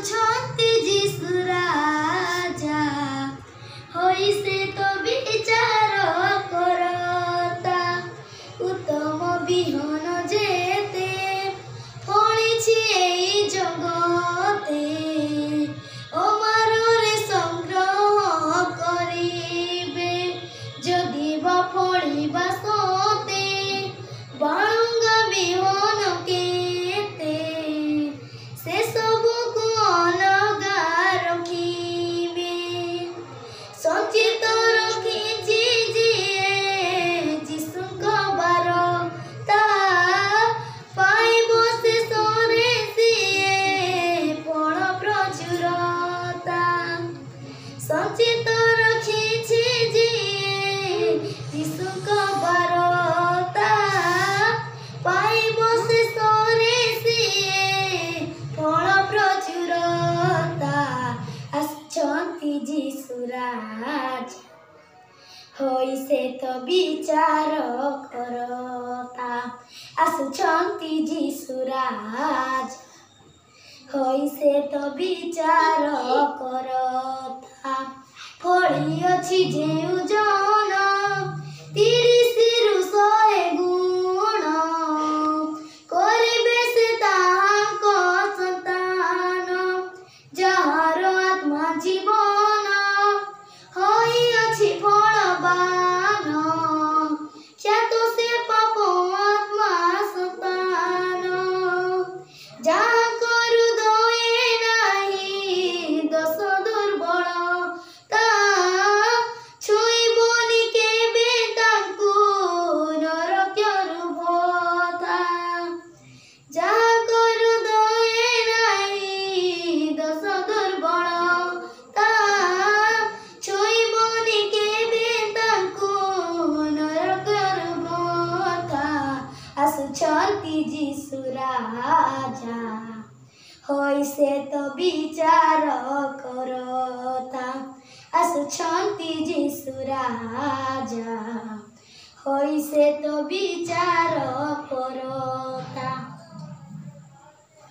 ଆସୁଛନ୍ତି ଯୀଶୁ ରାଜା ହୋଇ ସେ ତ ବିଚାର କରତା ଉତ୍ତମ ବିହନ ଯେତେ ଫଳିଛି ଏଇ ଜଗତେ ଅମାରରେ ସଂଗ୍ରହ କରିବେ ଯଦି ବା ଫଳିବା ସତେ ବାଳୁଙ୍ଗା ବିହନ କେତେ ସେ ସବୁକୁ ଅଲଗା ରଖିବେ ସଞ୍ଚିତ ରଖିଛି ଯିଏ ଯୀଶୁଙ୍କ ବାରତା ପାଇବ ଶେଷରେ ସିଏ ଫଳ ପ୍ରଚୁରତା ସଞ୍ଚିତ ରଖିଛି ଯିଏ ଯୀଶୁଙ୍କ ବାରତା ପାଇବ ଶେଷରେ ସିଏ ଫଳ ପ୍ରଚୁରତା ଆସୁଛନ୍ତି ଯୀଶୁ ରାଜା ହୋଇ ସେ ତ ବିଚାର କରତା ଆସୁଛନ୍ତି ଯୀଶୁ ରାଜା ହୋଇ ସେ ତ ବିଚାର କରତା ଫଳି ଅଛି ଯେଉଁ ଜନ 30ରୁ 100 ଗୁଣ କରିବେ ସେ ତାଙ୍କ ସନ୍ତାନ ଯାହାର ଆତ୍ମା ଜୀବନ ହୋଇଅଛି ଫଳବାନ ଖ୍ୟାତ ସେ ପାପ ଆତ୍ମା ସନ୍ତାନ ଯାହା କରୁ ଦୟେ ନାହିଁ ଦୋଷ ଦୁର୍ବଳତା ଛୁଇଁବନି କେବେ ତାଙ୍କୁ ନରକରୁ ଭୋତା ଯାହା କରୁ ଦୟେ ନାହିଁ ଦୋଷ ଦୁର୍ବଳତା ଛୁଇଁବନି କେବେ ତାଙ୍କୁ ନରକରୁ ଭୋତା ଆସୁଛନ୍ତି ଯୀଶୁ ରାଜା ହୋଇ ସେ ତ ବିଚାର କରତା ଆସୁଛନ୍ତି ଯୀଶୁ ରାଜା ହୋଇ ସେ ତ ବିଚାର କରତା।